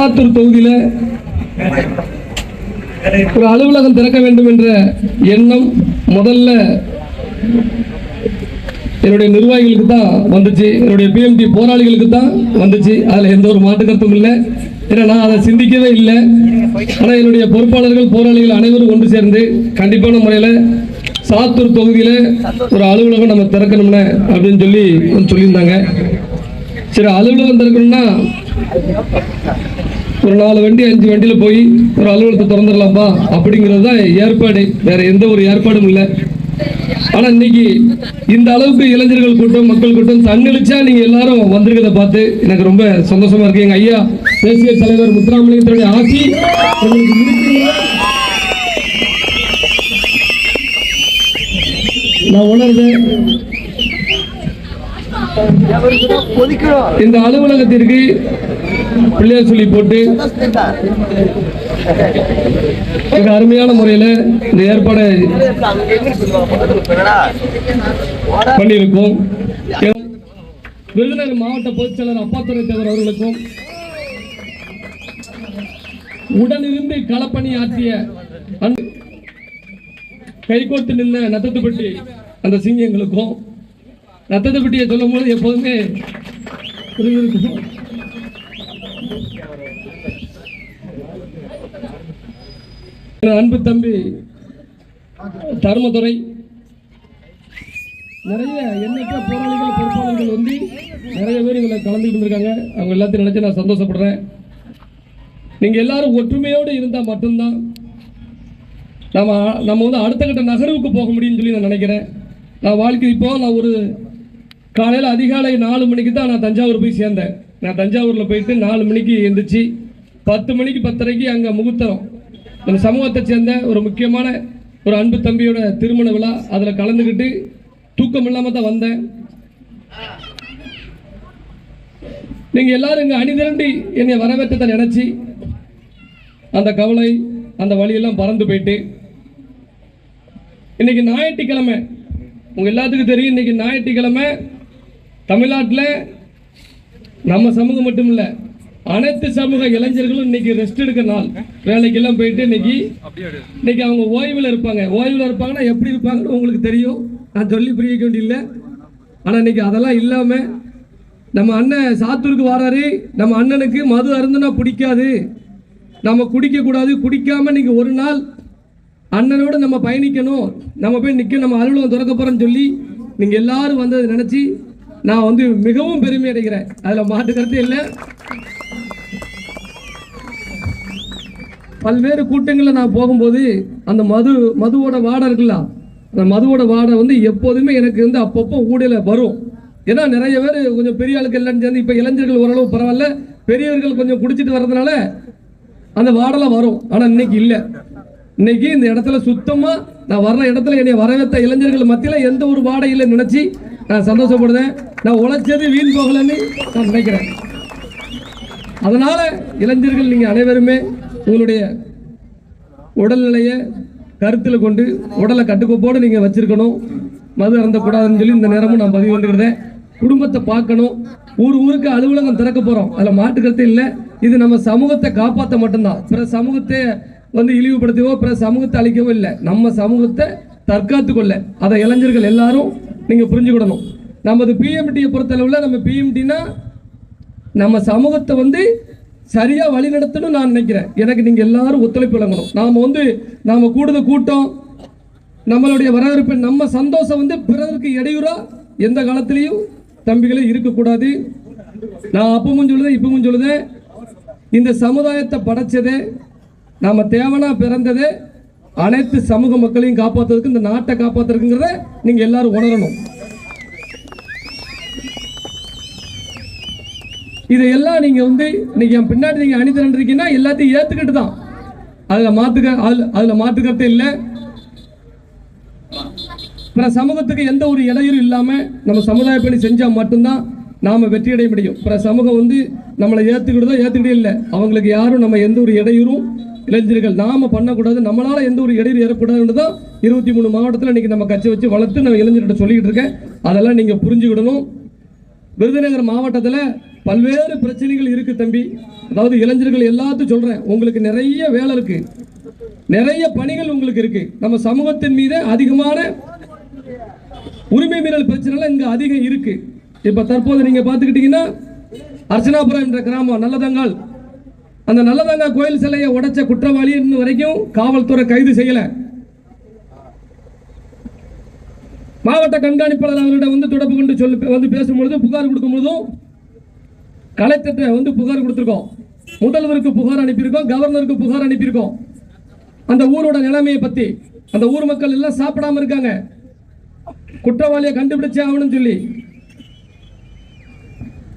சாத்தூர் தொகுதியில் ஒரு அலுவலகம் திறக்க வேண்டும் என்ற எண்ணம் முதல்ல என்னுடைய நிர்வாகிகளுக்கு தான் வந்துச்சு, என்னுடைய பிஎம்டி போராளிகளுக்கு தான் வந்துச்சு. அதில் எந்த ஒரு மாற்று கருத்தும் இல்லை. ஏன்னா நான் அதை சிந்திக்கவே இல்லை. ஆனால் என்னுடைய பொறுப்பாளர்கள் போராளிகள் அனைவரும் ஒன்று சேர்ந்து கண்டிப்பான முறையில் சாத்தூர் தொகுதியில் ஒரு அலுவலகம் நம்ம திறக்கணும்னு அப்படின்னு சொல்லியிருந்தாங்க. சரி, அலுவலகம் திறக்கணும்னா ஒரு 4 வண்டி 5 வண்டியில் போய் ஒரு அலுவலகத்தை திறந்துடலாம்ப்பா அப்படிங்கிறது தான் ஏற்பாடு, வேற எந்த ஒரு ஏற்பாடும் இல்லை. ஆனால் இன்னைக்கு இந்த அளவுக்கு இளைஞர்கள் கூட்டம் மக்கள் கூட்டம் தன்னெழுச்சா நீங்க எல்லாரும் வந்திருக்கிறத பார்த்து எனக்கு ரொம்ப சந்தோஷமா இருக்கு. எங்க ஐயா தேசிய தலைவர் முத்துராமலிங்கத்தினுடைய ஆட்சி நான் உணர்ந்தேன். இந்த அலுவலகத்திற்கு பிள்ளையார் சொல்லி போட்டு மிக அருமையான முறையில் இந்த ஏற்பாடு பண்ணியிருக்கோம். விருதுநகர் மாவட்ட பொதுச் செயலர் அப்பாத்துறை தேவர் அவர்களுக்கும் உடனிருந்து களப்பணி ஆற்றிய கைகோர்த்து நின்ற நத்தத்துப்பட்டி அந்த சிங்கங்களுக்கும் நத்தத்துப்பட்டியை சொல்லும் போது எப்போதுமே அன்பு தம்பி தர்மதுரை, நிறைய எண்ணற்ற போராளிகள் பொறுப்பாளர்கள் வந்து நிறைய பேர் இதில் கலந்துக்கிட்டு இருக்காங்க. அவங்க எல்லாத்தையும் நினைச்சு நான் சந்தோஷப்படுறேன். நீங்க எல்லாரும் ஒற்றுமையோடு இருந்தால் மட்டும்தான் நம்ம வந்து அடுத்த கட்ட நகர்வுக்கு போக முடியும்னு சொல்லி நான் நினைக்கிறேன். நான் வாழ்க்கை இப்போ நான் ஒரு காலையில் அதிகாலை 4 மணிக்கு தான் நான் தஞ்சாவூர் போய் சேர்ந்தேன். நான் தஞ்சாவூரில் போயிட்டு 4 மணிக்கு எழுந்திரிச்சு 10 மணிக்கு 10:30க்கு அங்கே முகூர்த்தம், நம்ம சமூகத்தை சேர்ந்த ஒரு முக்கியமான ஒரு அன்பு தம்பியோட திருமண விழா, அதில் கலந்துக்கிட்டு தூக்கம் இல்லாமல் தான் வந்தேன். நீங்கள் எல்லாரும் இங்கே அணிதிரண்டி என்னை வரவேற்றத்தை நினச்சி அந்த கவலை அந்த வழியெல்லாம் பறந்து போயிட்டு இன்னைக்கு ஞாயிற்றுக்கிழமை, உங்கள் எல்லாத்துக்கும் தெரியும், இன்னைக்கு ஞாயிற்றுக்கிழமை தமிழ்நாட்டில் நம்ம சமூகம் மட்டும் இல்லை அனைத்து சமூக இளைஞர்களும் இன்னைக்கு ரெஸ்ட் எடுக்க நாள். வேலைக்கெல்லாம் போயிட்டு இன்னைக்கு அவங்க ஓய்வில் இருப்பாங்க. ஓய்வில் இருப்பாங்கன்னா எப்படி இருப்பாங்கன்னு உங்களுக்கு தெரியும், நான் சொல்லி புரிய வேண்டியில்லை. ஆனால் இன்னைக்கு அதெல்லாம் இல்லாமல் நம்ம அண்ணன் சாத்தூருக்கு வராரு. நம்ம அண்ணனுக்கு மது அருந்துனா பிடிக்காது, நம்ம குடிக்கக்கூடாது, குடிக்காமல் இன்னைக்கு ஒரு நாள் அண்ணனோடு நம்ம பயணிக்கணும், நம்ம போய் நிற்க, நம்ம அலுவலகம் திறக்க போகிறோன்னு சொல்லி நீங்கள் எல்லாரும் வந்ததை நினச்சி நான் வந்து மிகவும் பெருமை அடைகிறேன். அதில் மாற்று கருத்து இல்லை. பல்வேறு கூட்டங்களில் நான் போகும்போது அந்த மதுவோட வாடை இருக்குல்ல, அந்த மதுவோட வாடை வந்து எப்போதுமே எனக்கு வந்து அப்பப்போ ஊடையில் வரும். ஏன்னா நிறைய பேர் கொஞ்சம் பெரிய ஆளுக்கு எல்லாம் சேர்ந்து, இப்போ இளைஞர்கள் ஓரளவு பரவாயில்ல, பெரியவர்கள் கொஞ்சம் குடிச்சிட்டு வர்றதுனால அந்த வாடெல்லாம் வரும். ஆனால் இன்னைக்கு இல்லை. இன்னைக்கு இந்த இடத்துல சுத்தமாக நான் வர்ற இடத்துல என்னை வரவேற்ற இளைஞர்கள் மத்தியில் எந்த ஒரு வாடை இல்லை நினச்சி நான் சந்தோஷப்படுறேன். நான் உழைச்சது வீண் போகலன்னு நான் நினைக்கிறேன். அதனால இளைஞர்கள் நீங்கள் அனைவருமே உங்களுடைய உடல்நிலையை கருத்தில் கொண்டு உடலை கட்டுக்கோப்போடு நீங்கள் வச்சிருக்கணும். மது அருந்தக்கூடாதுன்னு சொல்லி இந்த நேரமும் நான் பதிவு கொண்டுக்கிறேன். குடும்பத்தை பார்க்கணும். ஊருக்கு அலுவலகம் திறக்க போகிறோம், அதில் மாட்டு கருத்து இல்லை. இது நம்ம சமூகத்தை காப்பாற்ற மட்டும்தான், பிற சமூகத்தை வந்து இழிவுபடுத்தவோ பிற சமூகத்தை அழிக்கவோ இல்லை. நம்ம சமூகத்தை தற்காத்து கொள்ள அதை இளைஞர்கள் எல்லாரும் நீங்கள் புரிஞ்சுக்கிடணும். நமது பிஎம்டியை பொறுத்தளவில் நம்ம பிஎம்டினா நம்ம சமூகத்தை வந்து சரியாக வழி நடத்தணும் நான் நினைக்கிறேன். எனக்கு நீங்கள் எல்லாரும் ஒத்துழைப்பு வழங்கணும். நாம் கூடுத கூட்டம், நம்மளுடைய வரவேற்பு, நம்ம சந்தோஷம் வந்து பிறருக்கு இடையூறா எந்த காலத்திலையும் தம்பிகளே இருக்கக்கூடாது. நான் அப்பவும் சொல்லுதேன் இப்பவும் சொல்லுதேன், இந்த சமுதாயத்தை படைச்சதே நாம தேவனா பிறந்ததே அனைத்து சமூக மக்களையும் காப்பாற்றுறதுக்கு, இந்த நாட்டை காப்பாற்றுறதுங்கிறத நீங்க எல்லாரும் உணரணும். இதையெல்லாம் நீங்க வந்து இன்னைக்கு என் பின்னாடி நீங்க அணி திரண்டிருக்கீங்கன்னா எல்லாத்தையும் ஏத்துக்கிட்டு தான், அதுல மாற்றுக்கருத்து இல்லை. பிற சமூகத்துக்கு எந்த ஒரு இடையூறு இல்லாம நம்ம சமுதாய பணி செஞ்சா மட்டும்தான் நாம வெற்றி அடைய முடியும். பிற சமூகம் வந்து நம்மளை ஏத்துக்கிட்டே இல்லை. அவங்களுக்கு யாரும் நம்ம எந்த ஒரு இடையூறும் இளைஞர்கள் நாம பண்ணக்கூடாது, நம்மளால எந்த ஒரு இடையூறு ஏற்படாதுன்னு தான் 23 மாவட்டத்தில் இன்னைக்கு நம்ம கட்சி வச்சு வளர்த்து நம்ம இளைஞர்கிட்ட சொல்லிக்கிட்டு இருக்கேன். அதெல்லாம் நீங்க புரிஞ்சுக்கிடணும். விருதுநகர் மாவட்டத்தில் பல்வேறு பிரச்சனைகள் இருக்கு தம்பி. அதாவது இளைஞர்கள் எல்லாத்தையும் சொல்றேன், உங்களுக்கு நிறைய வேலை இருக்கு, நிறைய பணிகள் உங்களுக்கு இருக்கு. நம்ம சமூகத்தின் மீது அதிகமான உரிமை மீறல் பிரச்சனை இங்க அதிகம் இருக்கு. இப்ப தற்போது நீங்க பாத்துக்கிட்டீங்கன்னா அர்ச்சனாபுரம் என்ற கிராமம் நல்லதங்கால், அந்த நல்லதங்கா கோயில் சிலையை உடைச்ச குற்றவாளி இன்னும் வரைக்கும் காவல்துறை கைது செய்யல. மாவட்ட கண்காணிப்பாளர் அவர்களிடம் வந்து தொடர்பு கொண்டு வந்து பேசும்பொழுது புகார் கொடுக்கும் பொழுதும் கலெக்டர்கிட்ட வந்து புகார் கொடுத்திருக்கோம், முதல்வருக்கு புகார் அனுப்பியிருக்கோம், கவர்னருக்கு புகார் அனுப்பியிருக்கோம். அந்த ஊரோட நிலைமையை பத்தி அந்த ஊர் மக்கள் எல்லாம் சாப்பிடாம இருக்காங்க, குற்றவாளியை கண்டுபிடிச்சே ஆகணும்னு சொல்லி.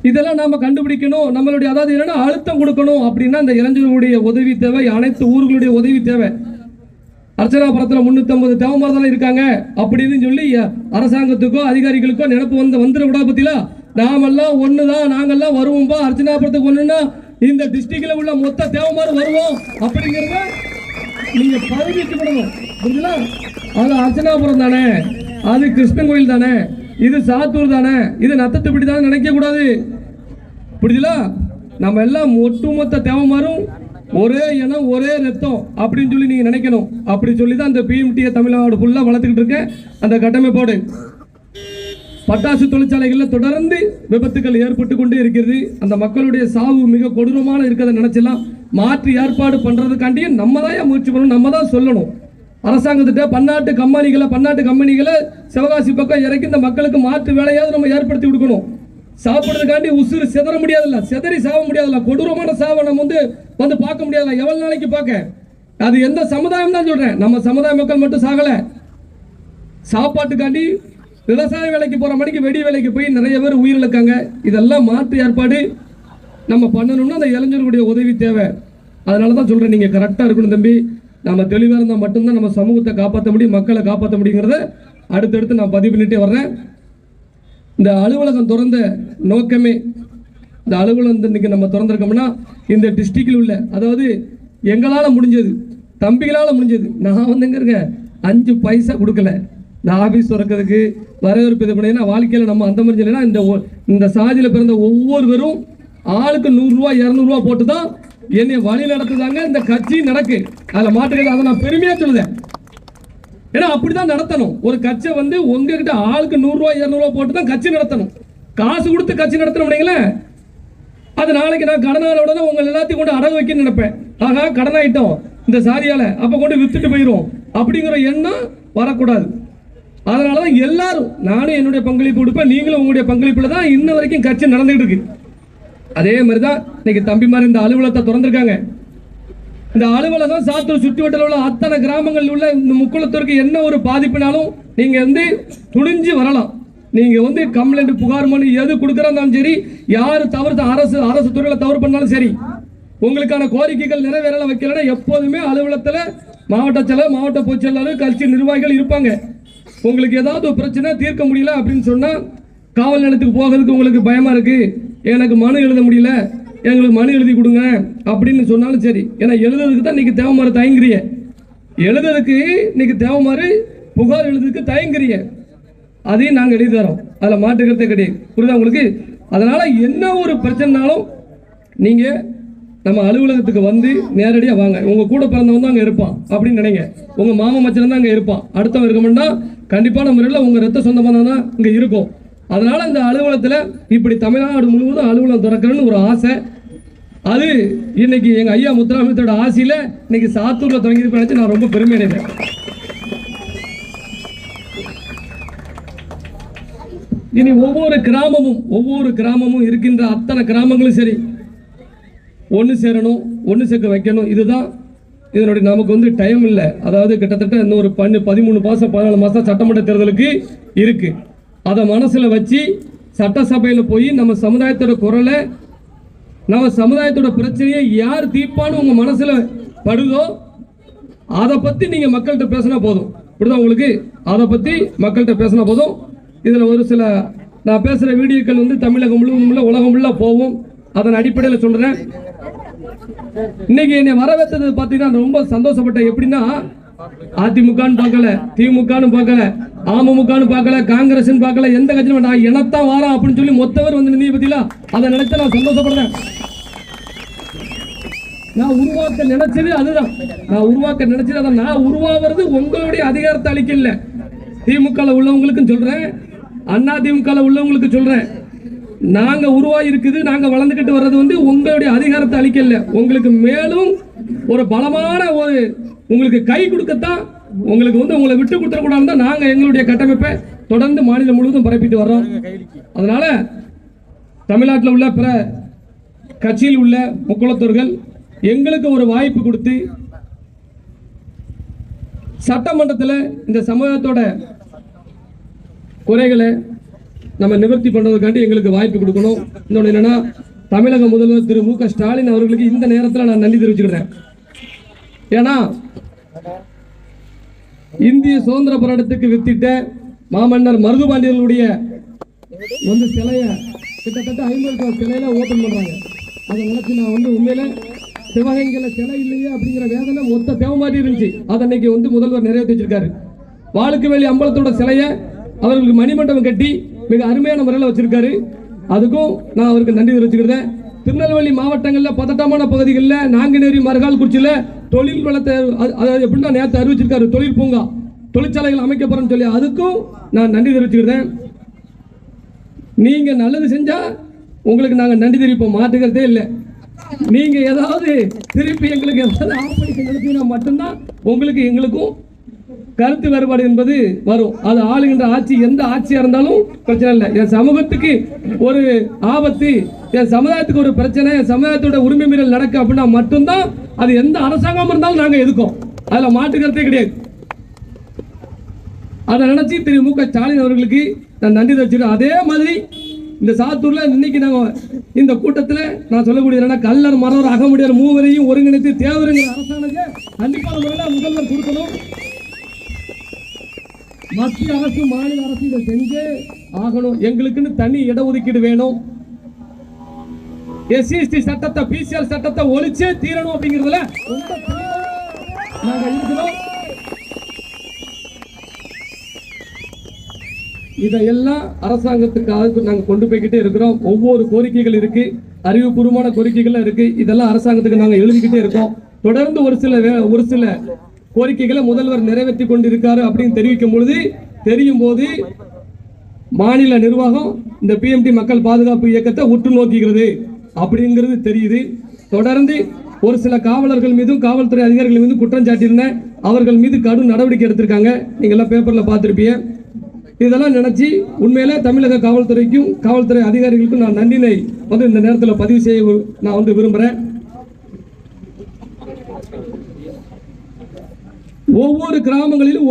இதெல்லாம் நாம கண்டுபிடிக்கணும், நம்மளுடைய அதாவது என்னன்னா அழுத்தம் கொடுக்கணும். அப்படின்னா இந்த இளைஞர்களுடைய உதவி தேவை, அனைத்து ஊர்களுடைய உதவி தேவை. அர்ச்சனாபுரத்தில் 350 தேவமார் தானே இருக்காங்க அப்படின்னு சொல்லி அரசாங்கத்துக்கோ அதிகாரிகளுக்கோ நினைப்பு வந்துடக்கூடாது. பத்தியா நாமெல்லாம் ஒண்ணுதான், நாங்கெல்லாம் வருவோம்பா, அர்ச்சனாபுரத்துக்கு ஒண்ணுன்னா இந்த டிஸ்ட்ரிக்ட்ல உள்ள மொத்த தேவமார் வருவோம் அப்படிங்கிறத நீங்க பதிவிட்டுக்கணும். புரியுதுங்களா? அது அர்ச்சனாபுரம் தானே, அது கிருஷ்ணன் கோயில் தானே, இது சாத்தூர் தானே, இது நத்தத்துப்படி தானே நினைக்க கூடாது. புரியுதுங்களா? நம்ம எல்லாம் ஒட்டுமொத்த தேவமாரும் ஒரே இனம் ஒரே ரத்தம் அப்படின்னு சொல்லி நீங்க நினைக்கணும். அப்படி சொல்லி தான் அந்த பிஎம்டியை தமிழ்நாடு ஃபுல்லா வளர்த்துக்கிட்டு இருக்க அந்த கட்டமைப்போடு. பட்டாசு தொழிற்சாலைகளில் தொடர்ந்து விபத்துகள் ஏற்பட்டு கொண்டே இருக்கிறது. அந்த மக்களுடைய சாவு மிக கொடூரமான இருக்கிறத நினைச்சலாம் மாற்றி ஏற்பாடு பண்றதுக்காண்டியே நம்ம தான் முயற்சி பண்ணணும், நம்ம தான் சொல்லணும். அரசாங்கத்திட்ட பன்னாட்டு கம்பெனிகளை சிவகாசி பக்கம் இறக்கி இந்த மக்களுக்கு மாற்று வேலையாவது நம்ம ஏற்படுத்தி கொடுக்கணும். சாப்பிடுறதுக்காண்டி உசுறு சிதற முடியாதுல்ல, சிதறி சாக முடியாதுல்ல, கொடூரமான சாவை நம்ம வந்து பார்க்க முடியாதுல்ல, எவ்வளவு நாளைக்கு பார்க்க. அது எந்த சமுதாயம் தான் சொல்றேன், நம்ம சமுதாய மக்கள் மட்டும் சாகல, சாப்பாட்டுக்காண்டி விவசாய வேலைக்கு போற மணிக்கு வெடி வேலைக்கு போய் நிறைய பேர் உயிரிழக்காங்க. இதெல்லாம் மாற்று ஏற்பாடு நம்ம பண்ணணும்னா அந்த இளைஞர்களுடைய உதவி தேவை. அதனால தான் சொல்றேன், நீங்க கரெக்டா இருக்கணும் தம்பி. நம்ம தெளிவா இருந்தால் மட்டும்தான் நம்ம சமூகத்தை காப்பாற்ற முடியும், மக்களை காப்பாற்ற முடியுங்கிறத அடுத்தடுத்து நான் பதிவு பண்ணிட்டே வர்றேன். இந்த அலுவலகம் திறந்த நோக்கமே, இந்த அலுவலகம் இன்னைக்கு நம்ம திறந்திருக்கோம்னா இந்த டிஸ்ட்ரிக்டில் உள்ள, அதாவது எங்களால் முடிஞ்சது, தம்பிகளால் முடிஞ்சது. நான் வந்து எங்க இருக்கேன் 5 பைசா கொடுக்கல. இந்த ஆஃபீஸ் திறக்கிறதுக்கு வரவேற்பு இது பண்ணினா வாழ்க்கையில் நம்ம அந்த மாதிரி இல்லைன்னா இந்த சாதியில் பிறந்த ஒவ்வொருவரும் ஆளுக்கு 100 ரூபா 200 ரூபா போட்டு தான் என்னை வழி நடத்துதாங்க. இந்த கட்சி நடக்கு, அதில் மாற்றுக்கிறது. அதை நான் பெருமையாக சொல்லுதேன். ஏன்னா அப்படிதான் நடத்தணும். ஒரு கட்சியை வந்து உங்ககிட்ட ஆளுக்கு 100 ரூபா 200 ரூபா போட்டு தான் கட்சி நடத்தணும். காசு கொடுத்து கட்சி நடத்தணும். அது நாளைக்கு நான் கடனாளோட தான் உங்க எல்லாத்தையும் கொண்டு அடகு வைக்க நினைப்பேன். ஆகா கடன் ஆயிட்டோம் இந்த சாதியால, அப்ப கொண்டு வித்துட்டு போயிடும் அப்படிங்கிற எண்ணம் வரக்கூடாது. அதனாலதான் எல்லாரும், நானும் என்னுடைய பங்களிப்பு கொடுப்பேன், நீங்களும் உங்களுடைய பங்களிப்புல தான் இன்ன வரைக்கும் கட்சி நடந்துகிட்டு இருக்கு. அதே மாதிரிதான் இன்னைக்கு தம்பிமார் இந்த அலுவலகத்தை திறந்திருக்காங்க. இந்த அலுவலகம் சாத்தூர் சுற்றி வட்டத்தில் உள்ள அத்தனை கிராமங்களில் உள்ள இந்த முக்குளத்திற்கு என்ன ஒரு பாதிப்புனாலும் நீங்க வந்து துணிஞ்சு வரலாம். நீங்க வந்து கம்ப்ளைண்ட் புகார் மனு எது கொடுக்கறதாலும் சரி, யாரு தவறு அரசு துறையில தவறு பண்ணாலும் சரி, உங்களுக்கான கோரிக்கைகள் நிறைவேறல வைக்கலன்னா எப்போதுமே அலுவலகத்தில் மாவட்ட செயலர், மாவட்ட பொதுச் செயலாளர், கட்சி நிர்வாகிகள் இருப்பாங்க. உங்களுக்கு ஏதாவது ஒரு பிரச்சனை தீர்க்க முடியல அப்படின்னு சொன்னா காவல் நிலையத்துக்கு போகிறதுக்கு உங்களுக்கு பயமா இருக்கு, எனக்கு மனு எழுத முடியல, எங்களுக்கு மனு எழுதி கொடுங்க அப்படின்னு சொன்னாலும் சரி. ஏன்னா எழுதுறதுக்கு தான் இன்னைக்கு தேவமாறு தயங்குறிய, எழுதுறதுக்கு இன்னைக்கு தேவமாறு புகார் எழுதுறதுக்கு தயங்குறிய, அதையும் நாங்கள் எழுதி தரோம், அதில் மாற்றுக்கிறதே கிடையாது. புரியுதா உங்களுக்கு? அதனால என்ன ஒரு பிரச்சனைனாலும் நீங்க நம்ம அலுவலகத்துக்கு வந்து நேரடியாக வாங்க. உங்க கூட பிறந்தவன் தான் அங்கே இருப்பான் அப்படின்னு நினைங்க, உங்க மாமா மச்சன் தான் அங்கே இருப்பான், அடுத்தவன் இருக்கணும்னா கண்டிப்பான முறையில் உங்க ரத்த சொந்தமாக தான் இங்கே இருக்கும். அதனால இந்த அலுவலகத்தில் இப்படி தமிழ்நாடு முழுவதும் அலுவலகம் திறக்கணும்னு ஒரு ஆசை. அது இன்னைக்கு எங்க ஐயா முத்துராமலிங்கத்தோட ஆசையில இன்னைக்கு சாத்தூர்ல தொடங்கி நான் ரொம்ப பெருமை அடைகிறேன். இனி ஒவ்வொரு கிராமமும் இருக்கின்ற அத்தனை கிராமங்களும் சரி ஒன்று சேரணும், ஒன்று சேர்க்க வைக்கணும். இதுதான் இதனுடைய நமக்கு வந்து டைம் இல்லை. அதாவது கிட்டத்தட்ட இன்னொரு 13 மாதம் 14 மாதம் சட்டமன்ற தேர்தலுக்கு இருக்கு. அதை மனசுல வச்சு சட்டசபையில் போய் நம்ம சமுதாயத்தோட குரலை, நம்ம சமுதாயத்தோட பிரச்சனையை யார் தீர்ப்பான்னு உங்க மனசுல படுதோ அதை பத்தி நீங்க மக்கள்கிட்ட பேசினா போதும். இப்படிதான் உங்களுக்கு அதை பத்தி மக்கள்கிட்ட பேசினா போதும். இதுல ஒரு சில நான் பேசுற வீடியோக்கள் வந்து தமிழகம் முழுவதும் உலகம் முழுவதும் போகும். அதன் அடிப்படையில் சொல்றேன். இன்னைக்கு என்னை வரவேற்றது பார்த்தீங்கன்னா ரொம்ப சந்தோஷப்பட்டேன். எப்படின்னா அதிமுகன்னு பார்க்கல, திமுகன்னு பார்க்கல, அமமுகன்னு பார்க்கல, காங்கிரஸ் பார்க்கல, எந்த கட்சியும் நான் இனத்தான் வாரம் அப்படின்னு சொல்லி மொத்தவர் வந்து நிதி பத்தியா அதை நினைச்சா நான் சந்தோஷப்படுறேன். நான் உருவாக்க நினைச்சது அதுதான். நான் உருவாக்க நினைச்சது அதான். நான் உருவாகிறது உங்களுடைய அதிகாரத்தை அளிக்கல. திமுக உள்ளவங்களுக்கும் சொல்றேன், அண்ணா திமுக உள்ளவங்களுக்கு சொல்றேன், நாங்க உருவாகி இருக்குது, நாங்க வளர்ந்துகிட்டு வர்றது வந்து உங்களுடைய அதிகாரத்தை அளிக்கல. உங்களுக்கு மேலும் ஒரு பலமான ஒரு உங்களுக்கு கை கொடுக்கத்தான், உங்களுக்கு வந்து உங்களை விட்டு கொடுத்துட கூடாது. நாங்க எங்களுடைய கட்டமைப்பை தொடர்ந்து மாநிலம் முழுவதும் பரப்பிட்டு வர்றோம். அதனால தமிழ்நாட்டில் உள்ள பிற கட்சியில் உள்ள முக்குளத்தோர்கள் எங்களுக்கு ஒரு வாய்ப்பு கொடுத்து சட்டமன்றத்தில் இந்த சமூகத்தோட குறைகளை நம்ம நிவர்த்தி பண்றதுக்காண்டி எங்களுக்கு வாய்ப்பு கொடுக்கணும். இன்னொன்று என்னன்னா, தமிழக முதல்வர் திரு மு க ஸ்டாலின் அவர்களுக்கு இந்த நேரத்தில் நான் நன்றி தெரிவிச்சுக்கிறேன். ஏன்னா இந்திய சுதந்திர போராட்டத்துக்கு வித்திட்ட மாமன்னர் மருதுபாண்டியர்களுடைய வந்து சிலைய கிட்டத்தட்ட 50 சிலையில ஓபன் பண்றாங்க. அதை நினைச்சு நான் வந்து உண்மையில சிவகங்கையில சிலை இல்லையே அப்படிங்கிற வேதனை மொத்த தேவை மாதிரி இருந்துச்சு. அதை அன்னைக்கு வந்து முதல்வர் நிறைவேற்றி வச்சிருக்காரு. வாளுக்கு வேலி அம்பலத்தோட சிலைய அவர்களுக்கு மணிமண்டபம் கட்டி மிக அருமையான முறையில் வச்சிருக்காரு. அதுக்கும் நான் அவருக்கு நன்றி தெரிவிச்சுக்கிறேன். திருநெல்வேலி மாவட்டங்களில் பதட்டமான பகுதிகளில் நாங்குநேரி மறுகால் குறிச்சியில் தொழில் வளத்தை எப்படின்னா நேற்று அறிவிச்சிருக்காரு, தொழில் பூங்கா தொழிற்சாலைகள் அமைக்கப்படுறேன்னு சொல்லி அதுக்கும் நான் நன்றி தெரிவிச்சுக்கிறேன். நீங்க நல்லது செஞ்சா உங்களுக்கு நாங்கள் நன்றி தெரிவிப்போம், மாற்றுக்கிறதே இல்லை. நீங்க ஏதாவது திருப்பி எங்களுக்கு ஏதாவது ஆப்படிக்க நடத்தினா மட்டும்தான் உங்களுக்கு எங்களுக்கும் கருத்து வேறுபாடு என்பது வரும். அது ஆளுகின்ற ஆட்சி எந்த ஆட்சியா இருந்தாலும் பிரச்சனை இல்லை. என் சமூகத்துக்கு ஒரு ஆபத்து, என் சமுதாயத்துக்கு ஒரு பிரச்சனை, என் சமுதாயத்தோட உரிமை மீறல் நடக்க அப்படின்னா மட்டும்தான் அது எந்த அரசாங்கம் இருந்தாலும் நாங்கள் எதுக்கும், அதுல மாற்றுக்கிறதே கிடையாது. அதை நினைச்சு திரு மு க ஸ்டாலின் அவர்களுக்கு நான் நன்றி தெரிவிச்சிருக்கேன். அதே மாதிரி இந்த சாத்தூர்ல இன்னைக்கு நாங்க இந்த கூட்டத்தில் நான் சொல்லக்கூடிய கல்லர் மரவர் அகமுடியார் மூவரையும் ஒருங்கிணைத்து தேவருங்கிற அரசாங்கத்தை கண்டிப்பான முறையில் முதல்வர் கொடுக்கணும். மத்திய அரசு மாநில அரசு இதை செஞ்சே ஆகணும். எங்களுக்குன்னு தனி இடஒதுக்கீடு வேணும். SC/ST சட்டத்தை, PCR சட்டத்தை ஒழிச்சே தீரணும் அப்படிங்கிறதுல நாங்க இருக்கிறோம். இதையெல்லாம் அரசாங்கத்துக்காக நாங்க கொண்டு போய்கிட்டே இருக்கிறோம். ஒவ்வொரு கோரிக்கைகள் இருக்கு, அறிவுபூர்வமான கோரிக்கைகள் இருக்கு. இதெல்லாம் அரசாங்கத்துக்கு நாங்க எழுதிக்கிட்டே இருக்கோம். தொடர்ந்து ஒரு சில கோரிக்கைகளை முதல்வர் நிறைவேற்றி கொண்டிருக்காரு அப்படின்னு தெரியும் போது மாநில நிர்வாகம் இந்த PMT மக்கள் பாதுகாப்பு இயக்கத்தை உற்று நோக்குகிறது அப்படிங்கிறது தெரியுது. தொடர்ந்து ஒரு சில காவலர்கள் மீதும் காவல்துறை அதிகாரிகள் மீதும் குற்றம் சாட்டியிருந்தேன். அவர்கள் மீது கடும் நடவடிக்கை எடுத்திருக்காங்க. நீங்க எல்லாம் பேப்பர்ல பார்த்திருப்பீங்க. இதெல்லாம் நினைச்சு உண்மையில தமிழக காவல்துறைக்கும் காவல்துறை அதிகாரிகளுக்கும் நான் நன்றினை வந்து இந்த நேரத்தில் பதிவு செய்ய நான் வந்து விரும்புறேன். ஒவ்வொரு கிராமங்களிலும்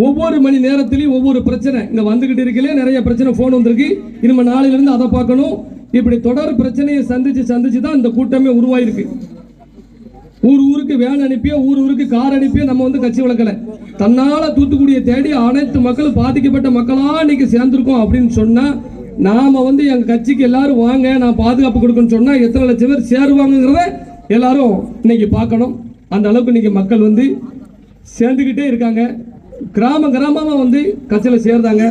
ஒவ்வொரு மணி நேரத்திலையும் ஒவ்வொரு பிரச்சனை இங்க வந்துகிட்டு இருக்கலே. நிறைய பிரச்சனை போன் வந்திருக்கு. இனிமே நாளையில இருந்து அதை பார்க்கணும். இப்படி தொடர் பிரச்சனையை சந்திச்சு தான் இந்த கூட்டமே உருவாயிருக்கு. ஊருக்கு வேன் அனுப்பியோ ஊருக்கு கார் அனுப்பியோ நம்ம வந்து கட்சி வளர்க்கல. தன்னால தூத்துக்குடியை தேடி அனைத்து மக்களும் பாதிக்கப்பட்ட மக்களா இன்னைக்கு சேர்ந்திருக்கோம் அப்படின்னு சொன்னா, நாம வந்து எங்க கட்சிக்கு எல்லாரும் வாங்க நான் பாதுகாப்பு கொடுக்கணும்னு சொன்னா எத்தனை லட்சம் பேர் சேருவாங்கிறத எல்லாரும் இன்னைக்கு பார்க்கணும். அந்த அளவுக்கு இன்னைக்கு மக்கள் வந்து சேர்ந்துக்கிட்டே இருக்காங்க. கிராமமா வந்து கட்சியில் சேர்ந்தாங்க.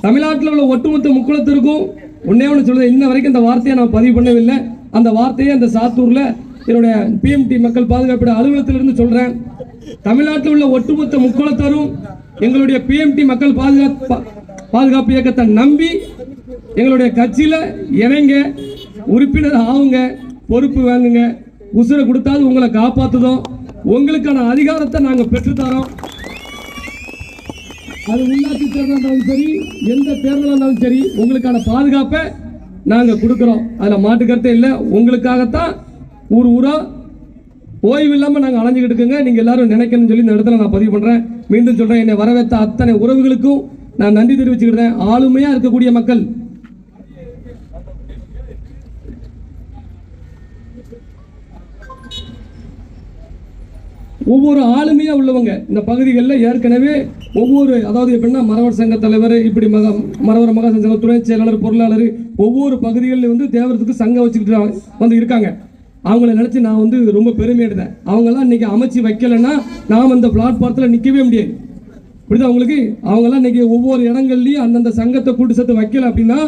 தமிழ்நாட்டில் உள்ள ஒட்டுமொத்த முக்குளத்திற்கும் ஒன்னே ஒன்று சொல்லுது, இன்ன வரைக்கும் இந்த வார்த்தையை நான் பதிவு பண்ணவில்லை. அந்த வார்த்தையை அந்த சாத்தூர்ல என்னுடைய PMT மக்கள் பாதுகாப்பு அலுவலகத்திலிருந்து சொல்றேன். தமிழ்நாட்டில் உள்ள ஒட்டுமொத்த முக்குளத்தரும் எங்களுடைய PMT மக்கள் பாதுகாப்பு இயக்கத்தை நம்பி எங்களுடைய கட்சியில இணைங்க, உறுப்பினர் ஆகுங்க, பொறுப்பு வாங்குங்க. உசுரை கொடுத்தாது உங்களை காப்பாத்துதோம். உங்களுக்கான அதிகாரத்தை நாங்க பெற்றுத்தரோம். அது உள்ளாட்சி தேர்தல் இருந்தாலும் சரி, எந்த தேர்தல் இருந்தாலும் சரி, உங்களுக்கான பாதுகாப்பை நாங்க கொடுக்கிறோம். அதுல மாட்டுக்கருத்தே இல்லை. உங்களுக்காகத்தான் ஊரா ஓய்வு இல்லாம நாங்க அலைஞ்சுக்கிட்டு இருக்கோங்க. நீங்க எல்லாரும் நினைக்கணும்னு சொல்லி இந்த இடத்துல நான் பதிவு பண்றேன். மீண்டும் சொல்றேன், என்னை வரவேற்ற அத்தனை உறவுகளுக்கும் நான் நன்றி தெரிவிச்சுக்கிறேன். ஆளுமையா இருக்கக்கூடிய மக்கள், ஒவ்வொரு ஆளுமையா உள்ளவங்க இந்த பகுதிகளில் ஏற்கனவே அதாவது எப்படின்னா மரவர் சங்க தலைவர், இப்படி மரவர் மகா சங்க துணை செயலாளர், பொருளாளர், ஒவ்வொரு பகுதிகளில் வந்து தேவரத்துக்கு சங்கம் வச்சுக்கிட்டு வந்து இருக்காங்க. அவங்கள நினச்சி நான் வந்து ரொம்ப பெருமையிடுறேன். அவங்கெல்லாம் இன்னைக்கு அமைச்சு வைக்கலைன்னா நாம் அந்த பிளாட்பாரத்தில் நிற்கவே முடியாது. புரியுது அவங்களுக்கு? அவங்கெல்லாம் இன்னைக்கு ஒவ்வொரு இடங்கள்லையும் அந்தந்த சங்கத்தை கூட்டு சேர்த்து வைக்கல அப்படின்னா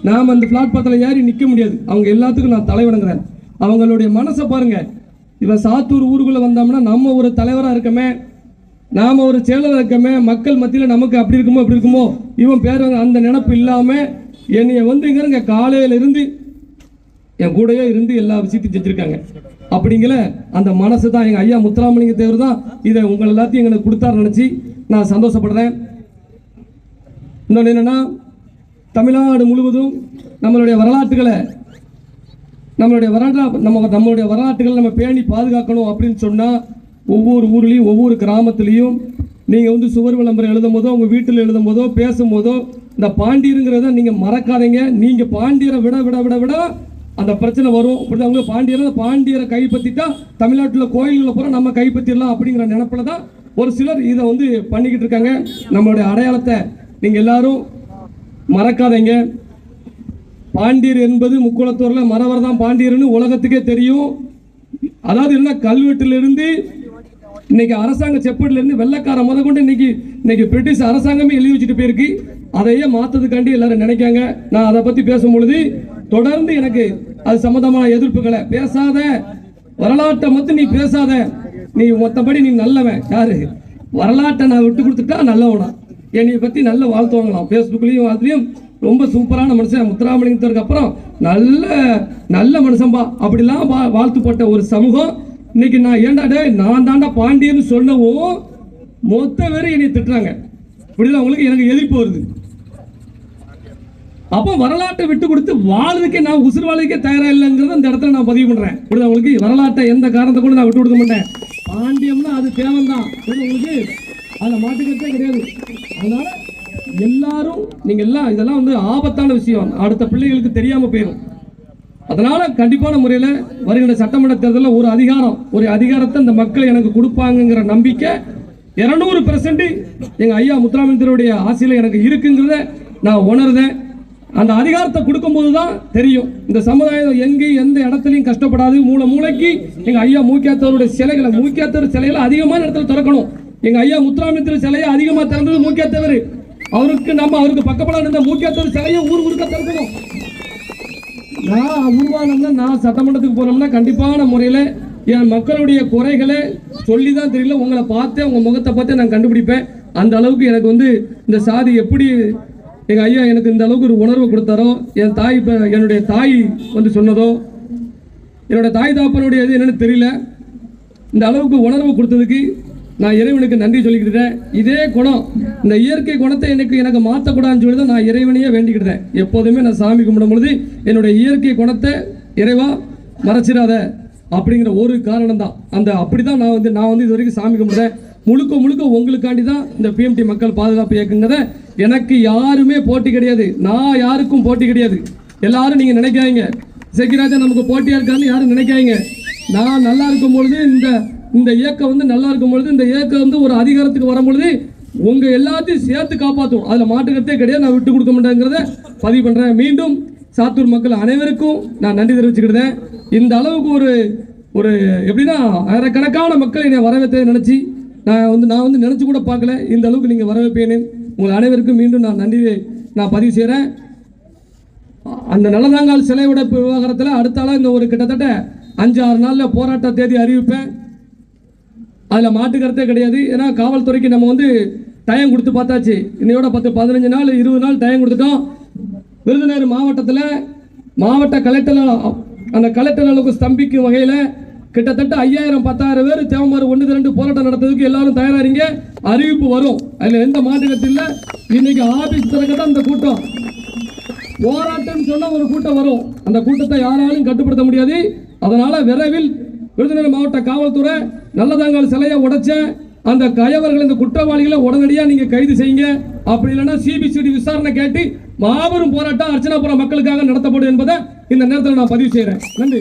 நாம் அந்த பிளாட்பாரத்தில் ஏறி நிற்க முடியாது. அவங்க எல்லாத்துக்கும் நான் தலை வணங்குறேன். அவங்களுடைய மனசை பாருங்க. இவன் சாத்தூர் ஊருக்குள்ளே வந்தோம்னா நம்ம ஒரு தலைவராக இருக்கமே, நாம் ஒரு செயலராக இருக்கமே, மக்கள் மத்தியில் நமக்கு அப்படி இருக்குமோ இப்படி இருக்குமோ இவன் பேர் அந்த நினப்பு இல்லாமல் என்னைய வந்துங்கிறங்க காலையிலிருந்து என் கூடயே இருந்து எல்லா விஷயத்தையும் செஞ்சுருக்காங்க. அப்படிங்கிற அந்த மனசு தான் எங்கள் ஐயா முத்துராமலிங்க தேவர் தான் இதை உங்கள் எல்லாத்தையும் எங்களுக்கு கொடுத்தாரு நினச்சி நான் சந்தோஷப்படுறேன். இன்னொன்று என்னென்னா, தமிழ்நாடு முழுவதும் நம்மளுடைய வரலாற்றுகளை நம்மளுடைய வரலாற்றுகளை நம்ம பேணி பாதுகாக்கணும் அப்படின்னு சொன்னால் ஒவ்வொரு ஊர்லேயும் ஒவ்வொரு கிராமத்துலேயும் நீங்கள் வந்து சுவர் விளம்பரம் எழுதும் போதோ உங்கள் வீட்டில் எழுதும் போதோ பேசும்போதோ இந்த பாண்டியருங்கிறத நீங்கள் மறக்காதீங்க. நீங்கள் பாண்டியரை விட விட விட விட அந்த பிரச்சனை வரும். அவங்க பாண்டியரை கைப்பற்றிட்டா தமிழ்நாட்டில் கோயில்களை பூரா நம்ம கைப்பற்றிடலாம் அப்படிங்கிற நினைப்பில் தான் ஒரு சிலர் இதை வந்து பண்ணிக்கிட்டு இருக்காங்க. நம்மளுடைய அடையாளத்தை நீங்கள் எல்லாரும் மறக்காதீங்க. பாண்டியர் என்பது முக்குளத்தூரில் மறவர் தான் பாண்டியர்னு உலகத்துக்கே தெரியும். அதாவது என்ன, கல்வெட்டிலிருந்து இன்னைக்கு அரசாங்க செப்பேட்டிலிருந்து வெள்ளக்கார முத கொண்டு இன்னைக்கு பிரிட்டிஷ் அரசாங்கமே எழுதி வச்சுட்டு போயிருக்கு. அதையே மாற்றதுக்காண்டி எல்லாரும் நினைக்காங்க. நான் அதை பற்றி பேசும்பொழுது தொடர்ந்து எனக்கு அது சம்பந்தமான எதிர்ப்புகளை பேசாத, வரலாற்றை மட்டும் நீ பேசாத, நீ மொத்தப்படி நீ நல்லவன். யாரு வரலாற்றை நான் விட்டு கொடுத்துட்டா நல்லவனா, என்னை பற்றி நல்ல வாழ்த்துவாங்களாம். ஃபேஸ்புக்லேயும் வாழ்த்துலையும் ரொம்ப சூப்பரான மனுஷன் முத்துராமலிங்கத்திற்கு அப்புறம் நல்ல மனுஷன்பா அப்படிலாம் வாழ்த்துப்பட்ட ஒரு சமூகம். இன்னைக்கு நான் ஏண்டாடே நான் தாண்டா பாண்டியன்னு சொல்லவும் மொத்த பேர் என்னை திட்டுறாங்க. இப்படிதான் அவங்களுக்கு எனக்கு எதிர்ப்பு வருது. அப்போ வரலாற்றை விட்டு கொடுத்து வாழ்றதுக்கே நான் உசுறு வாழ்க்கே தயாரா இல்லைங்கிறத அந்த இடத்துல நான் பதிவு பண்றேன். உங்களுக்கு வரலாற்றை எந்த காரணத்தை கூட நான் விட்டு கொடுக்க மாட்டேன். பாண்டியம்னா அது தேவைதான், உங்களுக்கு அதில் மாட்டுக்கிறதே கிடையாது. அதனால எல்லாரும் நீங்க எல்லாம் இதெல்லாம் வந்து ஆபத்தான விஷயம், அடுத்த பிள்ளைகளுக்கு தெரியாம போயிடும். அதனால கண்டிப்பான முறையில் வருகிற சட்டமன்ற தேர்தலில் ஒரு அதிகாரத்தை இந்த மக்கள் எனக்கு கொடுப்பாங்கிற நம்பிக்கை 200% எங்க ஐயா முத்துராமலிங்கருடைய ஆசையில் எனக்கு இருக்குங்கிறத நான் உணர்ந்தேன். அந்த அதிகாரத்தை கொடுக்கும்போது தான் தெரியும் இந்த சமுதாயம் எங்கேயும் எந்த இடத்துலையும் கஷ்டப்படாது. மூளைக்கு எங்க ஐயா மூக்கியாத்தவருடைய சிலைகளை அதிகமான இடத்துல திறக்கணும். எங்க ஐயா முத்துராமலிங்கர் சிலையை அதிகமாக திறந்தது மூக்கியாத்தவர். அவருக்கு பக்கப்படம் இருந்த மூக்கியாத்தவர் சிலையை ஊருக்க திறக்கணும். நான் உருவானோம்னா, நான் சட்டமன்றத்துக்கு போனோம்னா கண்டிப்பான முறையில் என் மக்களுடைய குறைகளை சொல்லி தான் தெரியல, உங்களை பார்த்தே உங்கள் முகத்தை பார்த்தே நான் கண்டுபிடிப்பேன். அந்த அளவுக்கு எனக்கு வந்து இந்த சாதி எப்படி எங்கள் ஐயா எனக்கு இந்த அளவுக்கு ஒரு உணர்வு கொடுத்தாரோ, என்னுடைய தாய் வந்து சொன்னதோ, என்னோட தாய் தாப்பனுடைய இது என்னன்னு தெரியல, இந்த அளவுக்கு உணர்வு கொடுத்ததுக்கு நான் இறைவனுக்கு நன்றி சொல்லிக்கிட்டேன். இதே குணம், இந்த இயற்கை குணத்தை எனக்கு மாற்றக்கூடாதுன்னு சொல்லி தான் நான் இறைவனையே வேண்டிக்கிட்டேன். எப்போதுமே நான் சாமி கும்பிடும் பொழுது என்னுடைய இயற்கை குணத்தை இறைவா மறைச்சிடாத அப்படிங்கிற ஒரு காரணம் தான். அப்படிதான் நான் வந்து இது வரைக்கும் சாமி கும்பிடுறேன். முழுக்க உங்களுக்காண்டி தான் இந்த பிஎம்டி மக்கள் பாதுகாப்பு இயக்குங்கிறத. எனக்கு யாருமே போட்டி கிடையாது, நான் யாருக்கும் போட்டி கிடையாது. எல்லாரும் நீங்க நினைக்காதீங்க செக்கிராஜா நமக்கு போட்டியா இருக்கான்னு யாரும் நினைக்காதீங்க. நான் நல்லா இருக்கும் பொழுது இந்த இயக்கம் வந்து நல்லா இருக்கும் பொழுது, இந்த இயக்கம் வந்து ஒரு அதிகாரத்துக்கு வரும் பொழுது உங்க எல்லாத்தையும் சேர்த்து காப்பாற்றும். அதுல மாட்டுக்கிறதே கிடையாது, நான் விட்டு கொடுக்க மாட்டேங்கிறத பதிவு பண்றேன். மீண்டும் சாத்தூர் மக்கள் அனைவருக்கும் நான் நன்றி தெரிவிச்சுக்கிட்டேன். இந்த அளவுக்கு ஒரு எப்படின்னா ஆயிரக்கணக்கான மக்கள் என்னை வரவேற்ற நினைச்சு நான் வந்து நினைச்சு கூட பார்க்கல. இந்த அளவுக்கு நீங்க வரவேற்பேன்னு உங்கள் அனைவருக்கும் மீண்டும் நான் நன்றியை நான் பதிவு செய்கிறேன். அந்த நல்லதாங்கால் சிலை உடைப்பு விவகாரத்தில் அடுத்தால இந்த ஒரு கிட்டத்தட்ட 5-6 நாளில் போராட்ட தேதி அறிவிப்பேன். அதில் மாட்டுக்கிறதே கிடையாது. ஏன்னா காவல்துறைக்கு நம்ம வந்து டைம் கொடுத்து பார்த்தாச்சு. இன்னையோட 10-15 நாள் 20 நாள் டைம் கொடுத்துட்டோம். விருதுநகர் மாவட்டத்தில் மாவட்ட கலெக்டர் அளவுக்கு ஸ்தம்பிக்கும் வகையில் கிட்டத்தட்ட 5000-10,000 பேர் தேவமாறு 1-2 போராட்டம் நடத்துறதுக்கு எல்லாரும் தயாராகிறீங்க. அறிவிப்பு வரும், அதில் எந்த மாற்றுக்கட்டும் இல்லை. இன்னைக்கு ஆபீஸ் திறக்கத்தான் இந்த கூட்டம். போராட்டம் சொன்ன ஒரு கூட்டம் வரும், அந்த கூட்டத்தை யாராலும் கட்டுப்படுத்த முடியாது. அதனால விரைவில் விருதுநகர் மாவட்ட காவல்துறை நல்லதாங்கால் சிலையை உடைச்ச அந்த கயவர்கள், இந்த குற்றவாளிகளை உடனடியாக நீங்க கைது செய்யுங்க. அப்படி இல்லைன்னா சிபிசிடி விசாரணை கேட்டு மாபெரும் போராட்டம் அர்ச்சனாபுரம் மக்களுக்காக நடத்தப்படும் என்பதை இந்த நேரத்தில் நான் பதிவு செய்கிறேன். நன்றி.